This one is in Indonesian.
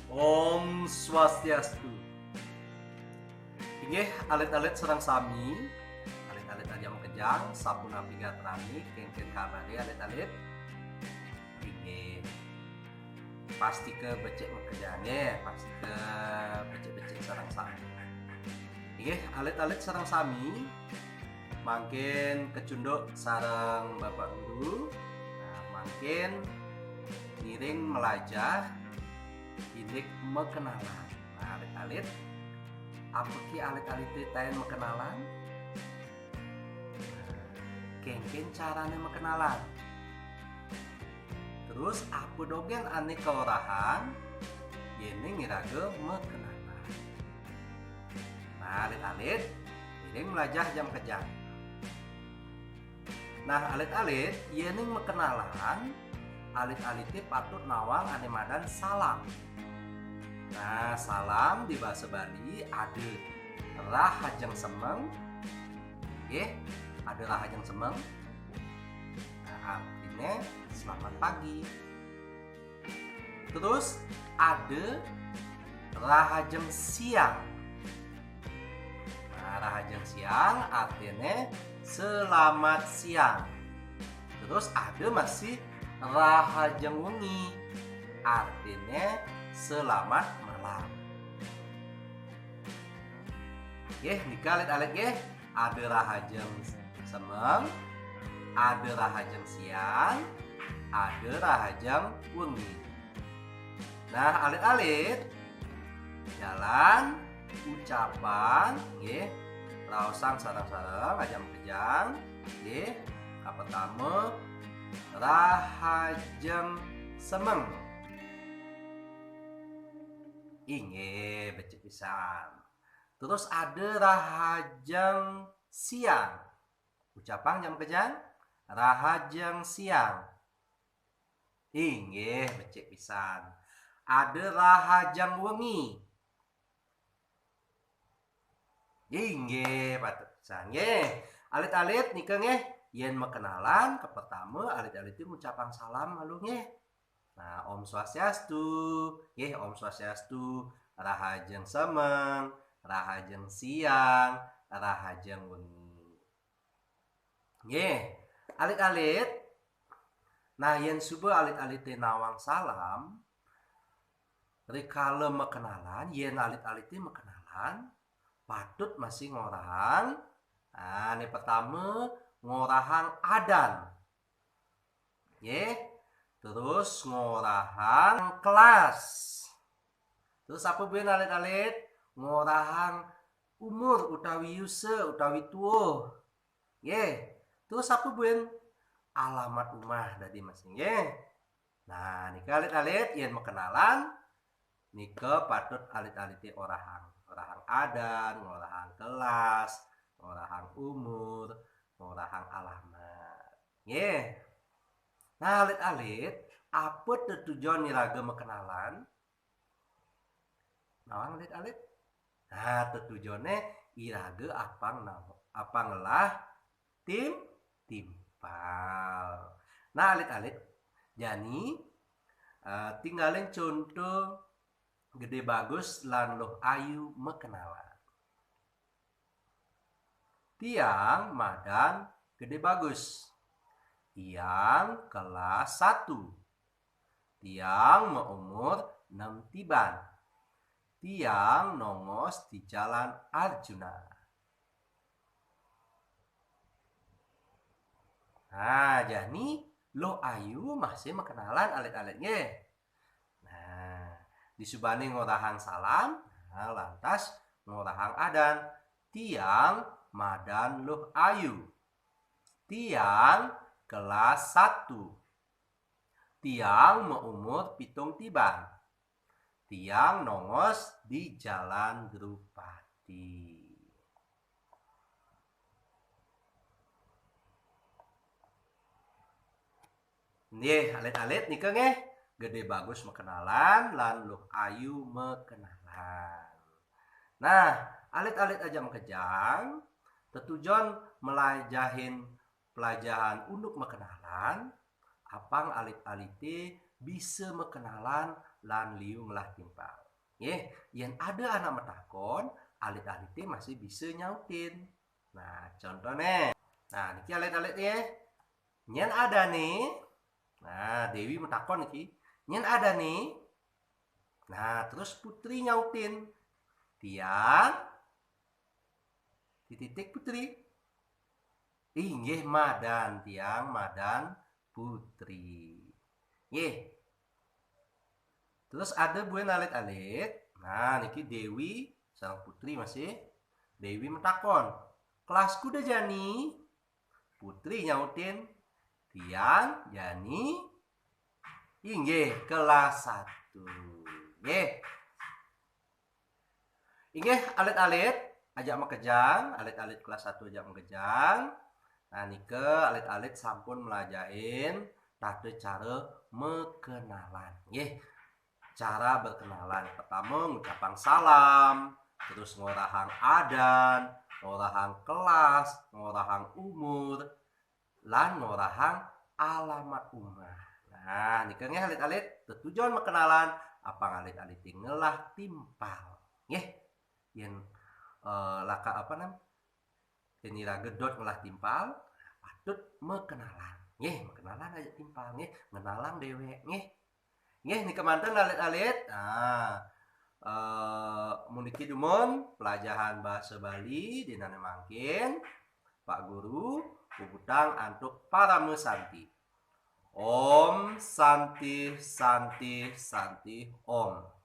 Om Swastiastu. Inggih alit-alit sareng sami, alit-alit ajam kejang, sapuna pigatrani kengken kabare alit-alit. Inggih pasti ke becek kejangnya, pasti ke becek-becek sareng sami. Inggih alit-alit sareng sami mangkin kecunduk sareng Bapak Guru. Nah, mangkin ngiring melajah indik mekenalan. Nah, alit-alit apa ki alit-alit tain mekenalan? Kengken carane mekenalan. Terus apa dogen ane keorahan yene ngirage mekenalan. Nah, alit-alit ngiring melajah jam kejang. Nah, alit-alit yene mekenalan alit-aliti patut nawang ane madan salam. Nah, salam di bahasa Bali ada rahajeng semeng. Ada rahajeng semeng. Nah, artinya selamat pagi. Terus ada rahajeng siang. Nah, rahajeng siang artinya selamat siang. Terus ada masih rahajeng wengi, artinya selamat malam. Nika alit-alit ada rahajeng semeng, ada rahajeng siang, ada rahajeng wengi. Nah, alit-alit jalan ucapan raosang sareng-sareng ajam kejang kapetame rahajeng semeng. Inge becek pisan. Terus ada rahajeng siang. Ucapan jam kejang rahajeng siang. Inge becek pisan. Ada rahajeng wengi. Inge patut pisan. Alit-alit nika yen mekenalan ke pertama alit-alit itu ucapan salam malu Nah, Om Swastiastu, Om Swastiastu, rahajeng semeng, rahajeng siang, rahajeng wengi. Alit-alit. Nah, yen subuh alit-alit nawang salam, rikala mekenalan, yen alit-alit mekenalan, patut masih ngorang. Nah, ini pertama ngorahang adan. Terus ngorahang kelas. Terus apa ben alit-alit? Ngorahang umur utawi yuse utawi tuo. Terus apa ben? Alamat rumah dari masing. Nah, nika alit-alit yen mekenalan nika patut alit-aliti orahang adan, ngorahang kelas, ngorahang umur, ngorahang alamat. Nah, alit-alit apa tujuan niraga mekenalan? Nawang alit-alit. Nah, tujuannya iraga apa ngelah timpal. Nah, alit-alit jani tinggalin contoh Gede Bagus lan Loh Ayu mekenalan. Tiang madan Gede Bagus. Tiang kelas 1. Tiang meumur 6 tiban. Tiang nongos di jalan Arjuna. Nah, jadi Loh Ayu masih mekenalan alit-alitnya. Nah, disubani ngorahang salam, nah, lantas ngorahang adan. Tiang madan Loh Ayu. Tiang kelas 1. Tiang meumur 7 tiban. Tiang nongos di jalan Drupadi. Alit-alit nika Gede Bagus mekenalan lan Loh Ayu mekenalan. Nah, alit-alit aja kejang tetujuan melajahin pelajaran untuk mekenalan apang alit-alite bisa mekenalan lan liu ngelah timpal. Nggih, yen ada anak metakon, alit-alite masih bisa nyautin. Nah, contohnya. Nah, niki alit-alit ya. Nyen ada nih. Nah, Dewi metakon niki. Nyen ada nih. Nah, terus Putri nyautin. Tiang titik Putri. Inggih madan tiang madan Putri. Nggih. Terus ada buen alit-alit. Nah, niki Dewi sang Putri masih. Dewi metakon. Kelasku udah Jani. Putri nyautin. Tiang Jani. Inggih kelas 1. Nggih. Inggih alit-alit ajak mekejang, alit-alit kelas 1 ajak mekejang. Nah, nike alit-alit sampun melajain tade cara mekenalan. Nggih. Cara berkenalan. Pertama ngucapang salam, terus ngorahang adan, ngorahang kelas, ngorahang umur, lan ngorahang alamat umah. Nah, niki alit-alit tujuan mekenalan apa alit-alit ngelah timpal. Nggih. Yen laka apa nam? Yen ira gedot ngelah timpal, patut mekenalan. Nggih, mekenalan aja timpal nggih, ngenalang dewek nggih. Nggih, nika manten alit-alit. Nah, muniki dumon pelajaran bahasa Bali dinane mangkin Pak Guru puputang antuk para mesanti. Om Santi Santi Santi Om.